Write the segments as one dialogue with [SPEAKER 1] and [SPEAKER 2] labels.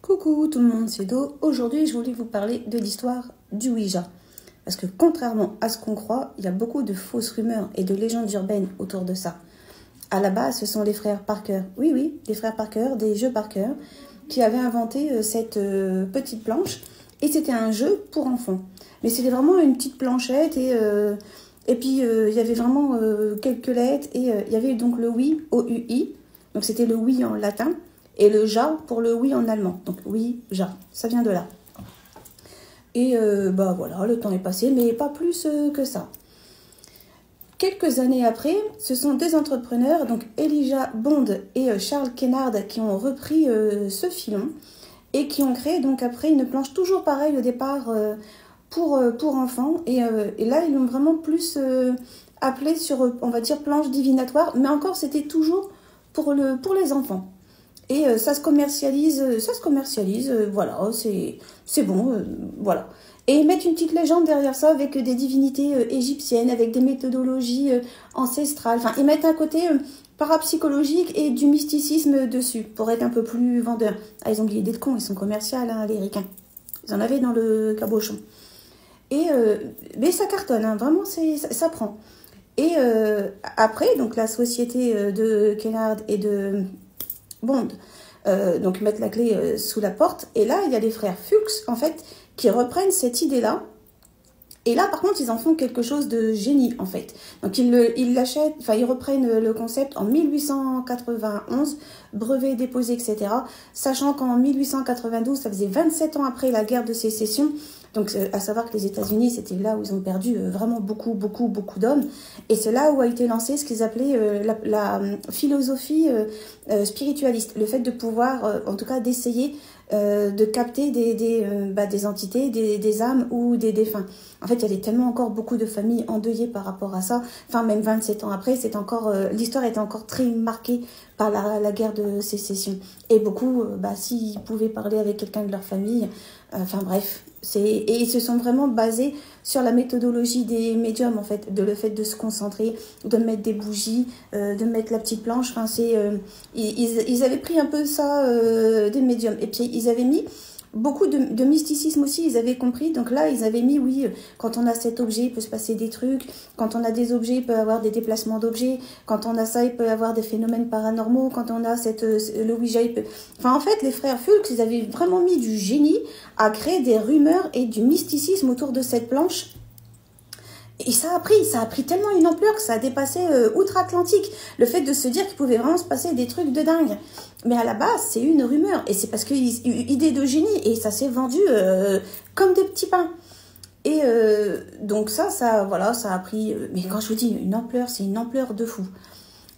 [SPEAKER 1] Coucou tout le monde, c'est Do. Aujourd'hui, je voulais vous parler de l'histoire du Ouija. Parce que contrairement à ce qu'on croit, il y a beaucoup de fausses rumeurs et de légendes urbaines autour de ça. À la base, ce sont les frères Parker. Oui, les frères Parker, des jeux Parker, qui avaient inventé cette petite planche. Et c'était un jeu pour enfants. Mais c'était vraiment une petite planchette et puis il y avait vraiment quelques lettres. Et il y avait donc le Wii, O-U-I. Donc c'était le Wii en latin. Et le ja pour le oui en allemand. Donc oui, ja, ça vient de là. Et voilà, le temps est passé, mais pas plus que ça. Quelques années après, ce sont deux entrepreneurs, donc Elijah Bond et Charles Kennard, qui ont repris ce filon et qui ont créé donc après une planche toujours pareille au départ pour enfants. Et là, ils l'ont vraiment plus appelé sur, on va dire, planche divinatoire, mais encore, c'était toujours pour les enfants. Et ça se commercialise, voilà, c'est bon, voilà. Et ils mettent une petite légende derrière ça avec des divinités égyptiennes, avec des méthodologies ancestrales. Enfin, ils mettent un côté parapsychologique et du mysticisme dessus, pour être un peu plus vendeur. Ah, ils ont oublié d'être cons, ils sont commerciaux, hein, les ricains. Ils en avaient dans le cabochon. Et, mais ça cartonne, hein, vraiment, ça prend. Et après, donc la société de Kennard et de Bond, donc mettre la clé sous la porte. Et là, il y a les frères Fuchs, en fait, qui reprennent cette idée-là. Et là, par contre, ils en font quelque chose de génie, en fait. Donc, ils l'achètent, enfin, ils reprennent le concept en 1891, brevet déposé, etc. Sachant qu'en 1892, ça faisait 27 ans après la guerre de sécession. Donc, à savoir que les États-Unis, c'était là où ils ont perdu vraiment beaucoup d'hommes. Et c'est là où a été lancé ce qu'ils appelaient la philosophie spiritualiste. Le fait de pouvoir, en tout cas, d'essayer de capter des entités, des âmes ou des défunts. En fait, il y avait tellement encore beaucoup de familles endeuillées par rapport à ça. Enfin, même 27 ans après, c'est encore l'histoire était encore très marquée par la guerre de sécession. Et beaucoup, s'ils pouvaient parler avec quelqu'un de leur famille, enfin bref. Et ils se sont vraiment basés sur la méthodologie des médiums, en fait, le fait de se concentrer, de mettre des bougies, de mettre la petite planche. Enfin, ils avaient pris un peu ça des médiums. Et puis, ils avaient mis beaucoup de mysticisme aussi, ils avaient compris. Donc là, ils avaient mis, oui, quand on a cet objet, il peut se passer des trucs. Quand on a des objets, il peut y avoir des déplacements d'objets. Quand on a ça, il peut y avoir des phénomènes paranormaux. Quand on a le Ouija, il peut... Enfin, en fait, les frères Fuchs, ils avaient vraiment mis du génie à créer des rumeurs et du mysticisme autour de cette planche. Et ça a pris tellement une ampleur que ça a dépassé outre-Atlantique. Le fait de se dire qu'il pouvait vraiment se passer des trucs de dingue. Mais à la base, c'est une rumeur. Et c'est parce que idée de génie. Et ça s'est vendu comme des petits pains. Et donc ça a pris... mais quand je vous dis une ampleur, c'est une ampleur de fou.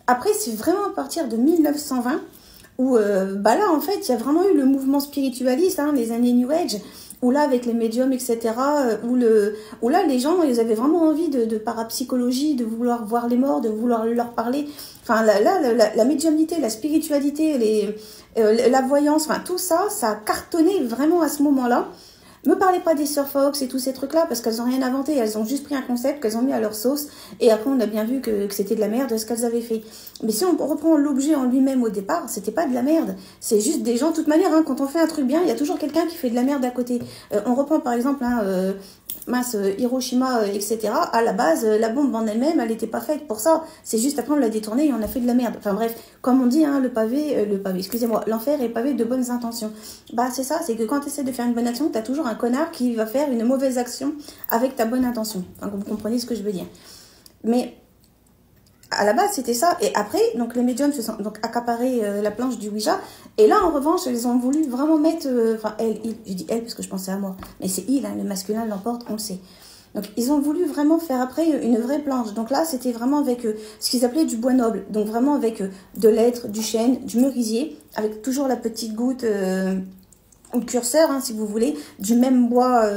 [SPEAKER 1] Après, c'est vraiment à partir de 1920 où là, en fait, il y a vraiment eu le mouvement spiritualiste, hein, les années New Age, où là, avec les médiums, etc., où là, les gens, ils avaient vraiment envie de parapsychologie, de vouloir voir les morts, de vouloir leur parler. Enfin, la médiumnité, la spiritualité, la voyance, enfin, tout ça, ça a cartonné vraiment à ce moment-là. Me parlez pas des Sir Fox et tous ces trucs-là, parce qu'elles ont rien inventé, elles ont juste pris un concept qu'elles ont mis à leur sauce, et après on a bien vu que c'était de la merde ce qu'elles avaient fait. Mais si on reprend l'objet en lui-même au départ, c'était pas de la merde, c'est juste des gens, de toute manière, hein, quand on fait un truc bien, il y a toujours quelqu'un qui fait de la merde à côté. On reprend par exemple, Hiroshima, etc. À la base, la bombe en elle-même, elle n'était pas faite pour ça. C'est juste après on l'a détournée et on a fait de la merde. Enfin bref, comme on dit, hein, l'enfer est pavé de bonnes intentions. C'est ça, c'est que quand tu essaies de faire une bonne action, tu as toujours un connard qui va faire une mauvaise action avec ta bonne intention. Enfin, vous comprenez ce que je veux dire. Mais à la base, c'était ça. Et après, donc les médiums se sont donc accaparés la planche du Ouija. Et là, en revanche, ils ont voulu vraiment mettre... je dis elle parce que je pensais à moi. Mais c'est il, hein, le masculin l'emporte, on le sait. Donc, ils ont voulu vraiment faire après une vraie planche. Donc là, c'était vraiment avec ce qu'ils appelaient du bois noble. Donc vraiment avec de l'hêtre, du chêne, du merisier, avec toujours la petite goutte ou le curseur, hein, si vous voulez, du même bois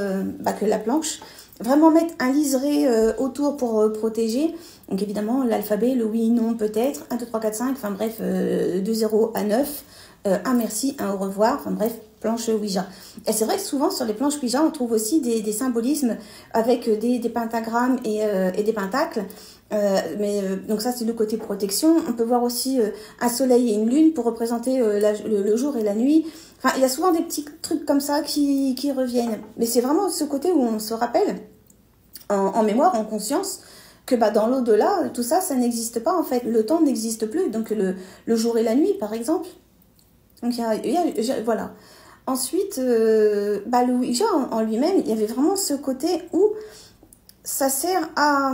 [SPEAKER 1] que la planche. Vraiment mettre un liseré autour pour protéger. Donc évidemment, l'alphabet, le oui, non, peut-être, 1, 2, 3, 4, 5, enfin bref, de 0 à 9, un merci, un au revoir, enfin bref, planche Ouija. Et c'est vrai que souvent sur les planches Ouija, on trouve aussi des symbolismes avec des pentagrammes et des pentacles. Donc ça, c'est le côté protection. On peut voir aussi un soleil et une lune pour représenter le jour et la nuit. Enfin, il y a souvent des petits trucs comme ça qui reviennent. Mais c'est vraiment ce côté où on se rappelle, en mémoire, en conscience, que bah, dans l'au-delà, tout ça, ça n'existe pas en fait. Le temps n'existe plus. Donc le jour et la nuit, par exemple. Donc voilà. Ensuite, le Ouija en lui-même, il y avait vraiment ce côté où ça sert à,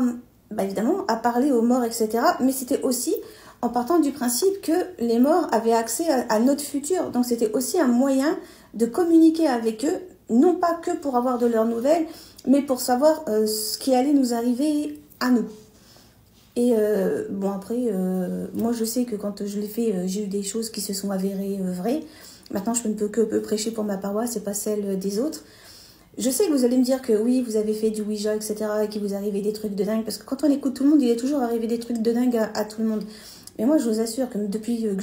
[SPEAKER 1] évidemment, à parler aux morts, etc. Mais c'était aussi en partant du principe que les morts avaient accès à notre futur. Donc c'était aussi un moyen de communiquer avec eux, non pas que pour avoir de leurs nouvelles, mais pour savoir ce qui allait nous arriver à nous. Et après, moi je sais que quand je l'ai fait, j'ai eu des choses qui se sont avérées vraies. Maintenant, je ne peux que prêcher pour ma paroisse et pas celle des autres. Je sais que vous allez me dire que oui, vous avez fait du Ouija, etc. et qu'il vous arrivait des trucs de dingue. Parce que quand on écoute tout le monde, il est toujours arrivé des trucs de dingue à tout le monde. Mais moi, je vous assure que depuis que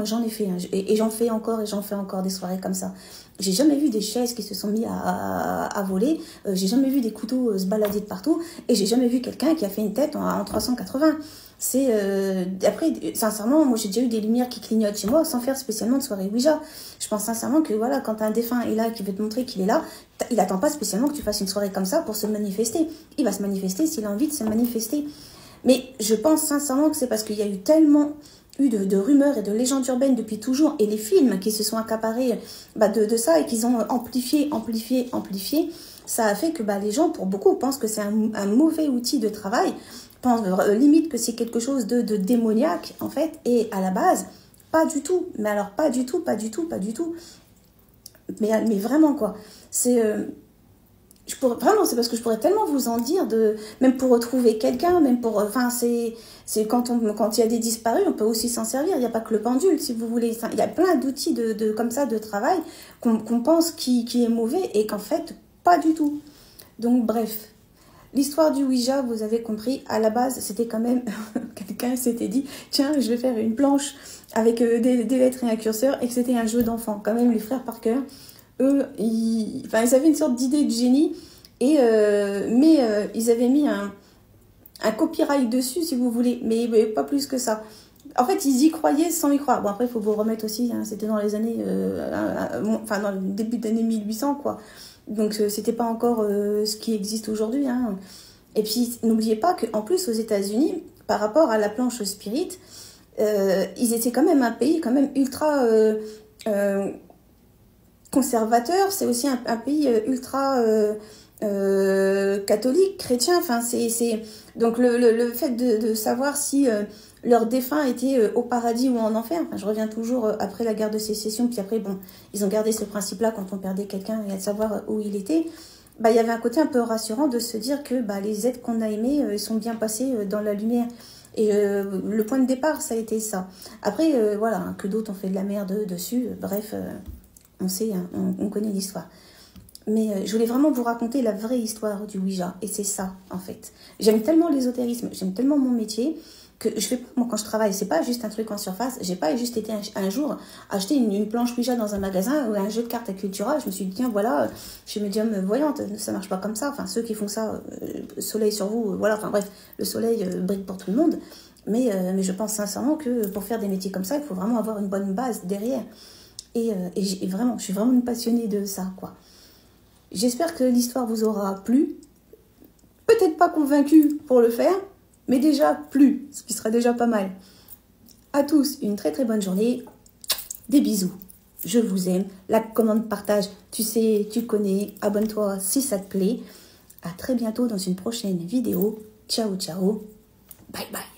[SPEAKER 1] j'en ai fait. Et j'en fais encore des soirées comme ça. J'ai jamais vu des chaises qui se sont mis à voler. J'ai jamais vu des couteaux se balader de partout. Et j'ai jamais vu quelqu'un qui a fait une tête en 380. Après, sincèrement, moi j'ai déjà eu des lumières qui clignotent chez moi sans faire spécialement de soirée Ouija. Je pense sincèrement que voilà, quand un défunt est là, qui veut te montrer qu'il est là, il attend pas spécialement que tu fasses une soirée comme ça pour se manifester. Il va se manifester s'il a envie de se manifester. Mais je pense sincèrement que c'est parce qu'il y a eu tellement de rumeurs et de légendes urbaines depuis toujours, et les films qui se sont accaparés de ça et qu'ils ont amplifié, ça a fait que les gens, pour beaucoup, pensent que c'est un mauvais outil de travail, pensent limite que c'est quelque chose de démoniaque, en fait, et à la base, pas du tout. Mais alors, pas du tout. Mais vraiment, quoi. Vraiment, c'est parce que je pourrais tellement vous en dire, même pour retrouver quelqu'un, même pour... c'est quand il y a des disparus, on peut aussi s'en servir. Il n'y a pas que le pendule, si vous voulez. Il y a plein d'outils comme ça de travail qu'on pense qui est mauvais et qu'en fait, pas du tout. Donc, bref. L'histoire du Ouija, vous avez compris, à la base, c'était quand même... Quelqu'un s'était dit, tiens, je vais faire une planche avec des lettres et un curseur, et que c'était un jeu d'enfant. Quand même, les frères Parker... Eux, ils avaient une sorte d'idée de génie, mais ils avaient mis un copyright dessus, si vous voulez, mais pas plus que ça. En fait, ils y croyaient sans y croire. Bon, après, il faut vous remettre aussi, c'était dans les années... dans le début d'année 1800, quoi. Donc, c'était pas encore ce qui existe aujourd'hui. Et puis, n'oubliez pas qu'en plus, aux États-Unis, par rapport à la planche spirit, ils étaient quand même un pays quand même ultra... conservateur, c'est aussi un pays ultra catholique, chrétien. Donc le fait de savoir si leurs défunts étaient au paradis ou en enfer. Je reviens toujours après la guerre de sécession, puis après, bon, ils ont gardé ce principe-là quand on perdait quelqu'un et à savoir où il était. Il y avait un côté un peu rassurant de se dire que les êtres qu'on a aimés sont bien passés dans la lumière. Et le point de départ, ça a été ça. Après, que d'autres ont fait de la merde dessus, bref... on sait, on connaît l'histoire. Mais je voulais vraiment vous raconter la vraie histoire du Ouija. Et c'est ça, en fait. J'aime tellement l'ésotérisme, j'aime tellement mon métier, que moi, quand je travaille, c'est pas juste un truc en surface. J'ai pas juste été un jour acheter une planche Ouija dans un magasin ou un jeu de cartes à Cultura. Je me suis dit, tiens, voilà, je suis médium voyante, ça marche pas comme ça. Enfin, ceux qui font ça, soleil sur vous, voilà. Enfin, bref, le soleil brille pour tout le monde. Mais je pense sincèrement que pour faire des métiers comme ça, il faut vraiment avoir une bonne base derrière. Et vraiment, je suis vraiment une passionnée de ça, quoi. J'espère que l'histoire vous aura plu. Peut-être pas convaincue pour le faire, mais déjà plu, ce qui serait déjà pas mal. À tous, une très très bonne journée. Des bisous. Je vous aime. Like, commande, partage. Tu sais, tu connais. Abonne-toi si ça te plaît. À très bientôt dans une prochaine vidéo. Ciao, ciao. Bye, bye.